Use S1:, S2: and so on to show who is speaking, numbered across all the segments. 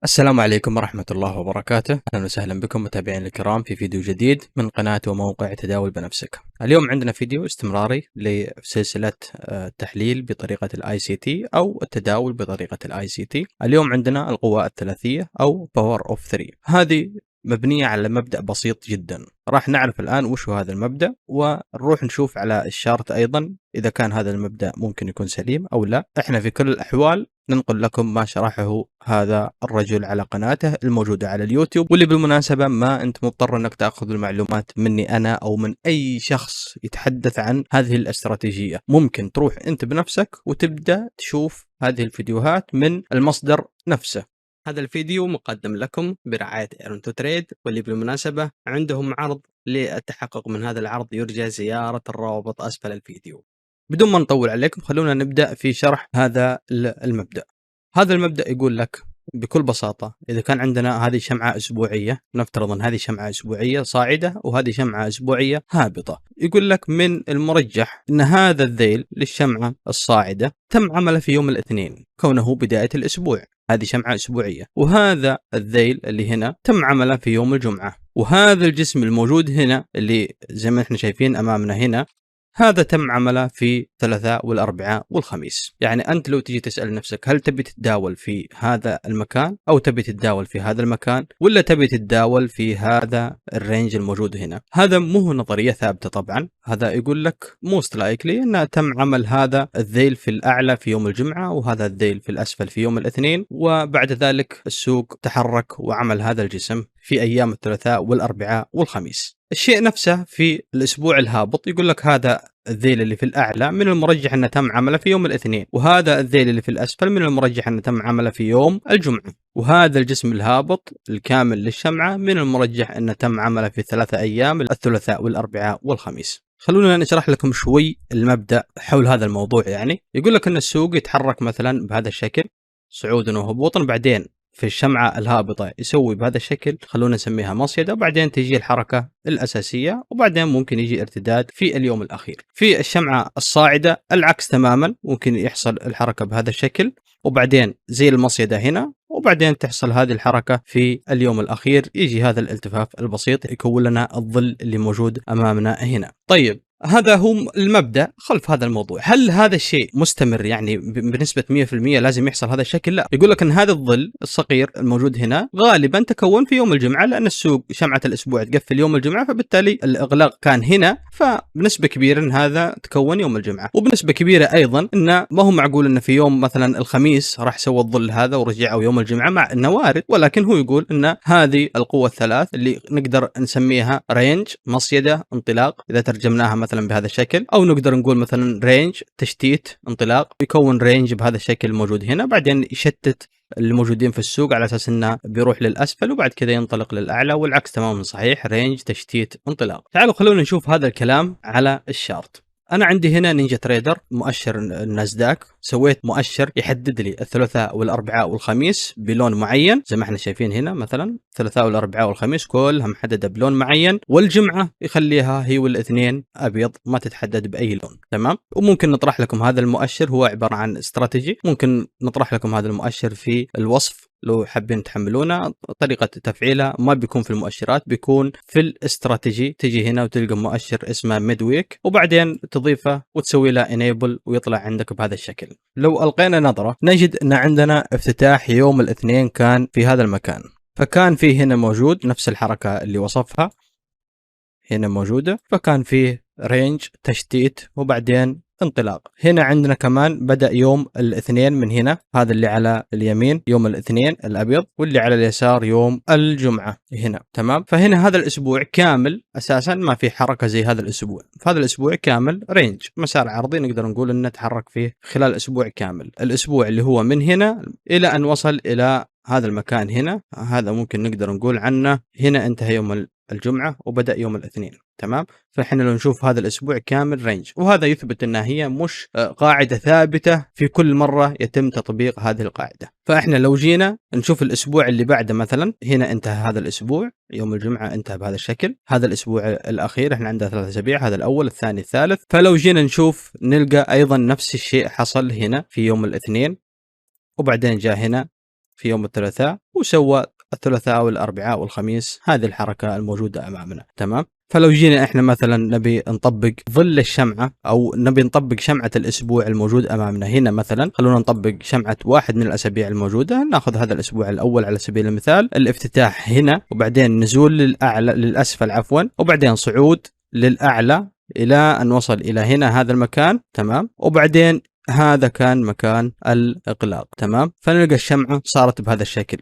S1: السلام عليكم ورحمة الله وبركاته. أهلا وسهلا بكم متابعين الكرام في فيديو جديد من قناة وموقع تداول بنفسك. اليوم عندنا فيديو استمراري لسلسلة التحليل بطريقة الاي سي تي أو التداول بطريقة الاي سي تي. اليوم عندنا القوى الثلاثية أو باور اوف 3. هذه مبنية على مبدأ بسيط جدا. راح نعرف الآن وش هو هذا المبدأ، ونروح نشوف على الشارت أيضا إذا كان هذا المبدأ ممكن يكون سليم أو لا. إحنا في كل الأحوال ننقل لكم ما شرحه هذا الرجل على قناته الموجودة على اليوتيوب، واللي بالمناسبة ما أنت مضطر أنك تأخذ المعلومات مني أنا أو من أي شخص يتحدث عن هذه الاستراتيجية. ممكن تروح أنت بنفسك وتبدأ تشوف هذه الفيديوهات من المصدر نفسه. هذا الفيديو مقدم لكم برعاية ايرون تو تريد، واللي بالمناسبة عندهم عرض. للتحقق من هذا العرض يرجى زيارة الرابط أسفل الفيديو. بدون ما نطول عليكم خلونا نبدأ في شرح هذا المبدأ. هذا المبدأ يقول لك بكل بساطة، إذا كان عندنا هذه شمعة أسبوعية، نفترض أن هذه شمعة أسبوعية صاعدة وهذه شمعة أسبوعية هابطة، يقول لك من المرجح أن هذا الذيل للشمعة الصاعدة تم عمله في يوم الاثنين كونه بداية الأسبوع، هذه شمعة أسبوعية، وهذا الذيل اللي هنا تم عمله في يوم الجمعة، وهذا الجسم الموجود هنا اللي زي ما احنا شايفين أمامنا هنا هذا تم عمله في الثلاثاء والأربعاء والخميس. يعني أنت لو تجي تسأل نفسك هل تبي تتداول في هذا المكان أو تبي تتداول في هذا المكان ولا تبي تتداول في هذا الرينج الموجود هنا؟ هذا مو نظرية ثابتة طبعا، هذا يقول لك most likely أنه تم عمل هذا الذيل في الأعلى في يوم الجمعة وهذا الذيل في الأسفل في يوم الاثنين، وبعد ذلك السوق تحرك وعمل هذا الجسم في أيام الثلاثاء والأربعاء والخميس. الشيء نفسه في الأسبوع الهابط، يقول لك هذا الذيل اللي في الأعلى من المرجح أنه تم عمله في يوم الاثنين، وهذا الذيل اللي في الأسفل من المرجح أنه تم عمله في يوم الجمعة، وهذا الجسم الهابط الكامل للشمعة من المرجح أنه تم عمله في 3 أيام الثلاثاء والأربعاء والخميس. خلونا نشرح لكم شوي المبدأ حول هذا الموضوع. يعني يقول لك أن السوق يتحرك مثلا بهذا الشكل صعودا وهبوطا، بعدين في الشمعة الهابطة يسوي بهذا الشكل، خلونا نسميها مصيدة، وبعدين تجي الحركة الأساسية، وبعدين ممكن يجي ارتداد في اليوم الأخير. في الشمعة الصاعدة العكس تماما، ممكن يحصل الحركة بهذا الشكل وبعدين زي المصيدة هنا، وبعدين تحصل هذه الحركة في اليوم الأخير، يجي هذا الالتفاف البسيط يكون لنا الظل اللي موجود أمامنا هنا. طيب هذا هو المبدأ خلف هذا الموضوع. هل هذا الشيء مستمر يعني بنسبة 100% لازم يحصل هذا الشكل؟ لا، يقول لك أن هذا الظل الصغير الموجود هنا غالبا تكون في يوم الجمعة، لأن السوق شمعة الأسبوع تقفل يوم الجمعة، فبالتالي الإغلاق كان هنا، فبنسبة كبيرة أن هذا تكون يوم الجمعة. وبنسبة كبيرة أيضا أن ما هو معقول أن في يوم مثلا الخميس راح سوى الظل هذا ورجعوا يوم الجمعة، مع أنه وارد، ولكن هو يقول أن هذه القوة الثلاث اللي نقدر نسميها رينج، مصيدة، انطلاق إذا ترجمناها مثلا بهذا الشكل، او نقدر نقول مثلا رينج، تشتيت، انطلاق، يكون رينج بهذا الشكل الموجود هنا، بعدين يشتت الموجودين في السوق على اساس انه بيروح للاسفل وبعد كذا ينطلق للاعلى، والعكس تماما صحيح، رينج، تشتيت، انطلاق. تعالوا خلونا نشوف هذا الكلام على الشارت. أنا عندي هنا نينجا تريدر مؤشر الناسداك، سويت مؤشر يحدد لي الثلاثاء والأربعاء والخميس بلون معين زي ما احنا شايفين هنا، مثلا الثلاثاء والأربعاء والخميس كلها محددة بلون معين، والجمعة يخليها هي والاثنين أبيض ما تتحدد بأي لون. تمام. وممكن نطرح لكم هذا المؤشر، هو عبارة عن استراتيجي، ممكن نطرح لكم هذا المؤشر في الوصف لو حابين تحملونه. طريقة تفعيله ما بيكون في المؤشرات، بيكون في الاستراتيجي. تجي هنا وتلقى مؤشر اسمه ميد ويك، وبعدين تضيفه وتسوي له انيبل ويطلع عندك بهذا الشكل. لو القينا نظرة نجد ان عندنا افتتاح يوم الاثنين كان في هذا المكان، فكان فيه هنا موجود نفس الحركة اللي وصفها هنا موجودة، فكان فيه رينج، تشتيت، وبعدين انطلاق. هنا عندنا كمان بدأ يوم الاثنين من هنا، هذا اللي على اليمين يوم الاثنين الأبيض، واللي على اليسار يوم الجمعة هنا. تمام. فهنا هذا الأسبوع كامل أساسا ما في حركة زي هذا الأسبوع، فهذا الأسبوع كامل رينج، مسار عرضي نقدر نقول أنه تحرك فيه خلال أسبوع كامل. الأسبوع اللي هو من هنا إلى أن وصل إلى هذا المكان هنا، هذا ممكن نقدر نقول عنه هنا انتهى يوم الجمعة وبدأ يوم الاثنين. تمام. فإحنا لو نشوف هذا الأسبوع كامل رينج، وهذا يثبت أنها هي مش قاعدة ثابتة في كل مرة يتم تطبيق هذه القاعدة. فإحنا لو جينا نشوف الأسبوع اللي بعده، مثلا هنا انتهى هذا الأسبوع يوم الجمعة انتهى بهذا الشكل، هذا الأسبوع الأخير إحنا عندنا 3 أسابيع، هذا الأول الثاني الثالث، فلو جينا نشوف نلقى أيضا نفس الشيء حصل هنا في يوم الاثنين، وبعدين جاء هنا في يوم الثلاثاء وسوى الثلاثاء والأربعاء والخميس هذه الحركة الموجودة أمامنا. تمام. فلو جينا احنا مثلا نبي نطبق ظل الشمعة او نبي نطبق شمعة الاسبوع الموجود امامنا هنا، مثلا خلونا نطبق شمعة واحد من الاسابيع الموجودة، ناخذ هذا الاسبوع الاول على سبيل المثال، الافتتاح هنا وبعدين نزول للاعلى للاسفل عفوا وبعدين صعود للاعلى الى ان وصل الى هنا هذا المكان. تمام. وبعدين هذا كان مكان الاغلاق. تمام. فنلقى الشمعة صارت بهذا الشكل.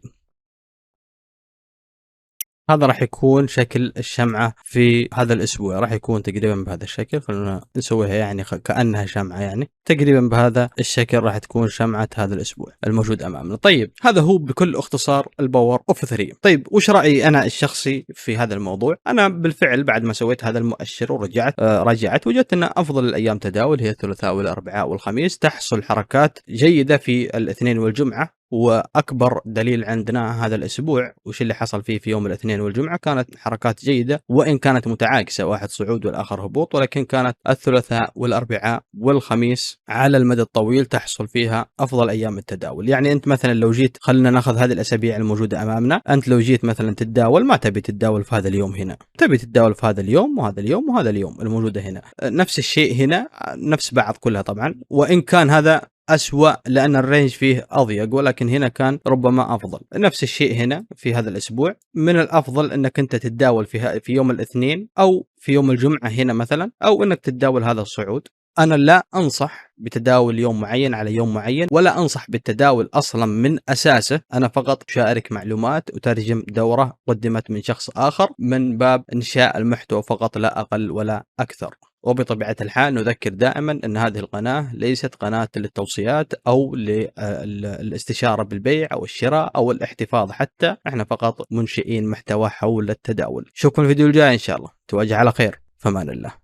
S1: هذا راح يكون شكل الشمعة في هذا الأسبوع، راح يكون تقريبا بهذا الشكل. خلونا نسويها يعني كأنها شمعة، يعني تقريبا بهذا الشكل راح تكون شمعة هذا الأسبوع الموجود أمامنا. طيب هذا هو بكل اختصار الباور اوف 3. طيب وش رأيي أنا الشخصي في هذا الموضوع؟ أنا بالفعل بعد ما سويت هذا المؤشر ورجعت راجعت وجدت أن أفضل الأيام تداول هي الثلاثاء والأربعاء والخميس، تحصل حركات جيدة في الاثنين والجمعة. وأكبر دليل عندنا هذا الأسبوع وش اللي حصل فيه في يوم الاثنين والجمعة، كانت حركات جيدة وإن كانت متعاكسة، واحد صعود والآخر هبوط، ولكن كانت الثلاثاء والأربعاء والخميس على المدى الطويل تحصل فيها أفضل أيام التداول. يعني أنت مثلا لو جيت، خلنا ناخذ هذه الأسابيع الموجودة أمامنا، أنت لو جيت مثلا تتداول ما تبي تتداول في هذا اليوم هنا، تبي تتداول في هذا اليوم وهذا اليوم وهذا اليوم الموجودة هنا، نفس الشيء هنا، نفس بعض كلها طبعا، وإن كان هذا أسوأ لأن الرينج فيه أضيق، ولكن هنا كان ربما أفضل. نفس الشيء هنا في هذا الأسبوع، من الأفضل أنك أنت تتداول في يوم الاثنين أو في يوم الجمعة هنا مثلا، أو أنك تتداول هذا الصعود. أنا لا أنصح بتداول يوم معين على يوم معين، ولا أنصح بالتداول أصلا من أساسه. أنا فقط أشارك معلومات وترجم دورة قدمت من شخص آخر من باب إنشاء المحتوى فقط، لا أقل ولا أكثر. وبطبيعة الحال نذكر دائما أن هذه القناة ليست قناة للتوصيات أو للاستشارة بالبيع أو الشراء أو الاحتفاظ، حتى احنا فقط منشئين محتوى حول التداول. شوفكم الفيديو الجاي إن شاء الله، تواجه على خير، فمان الله.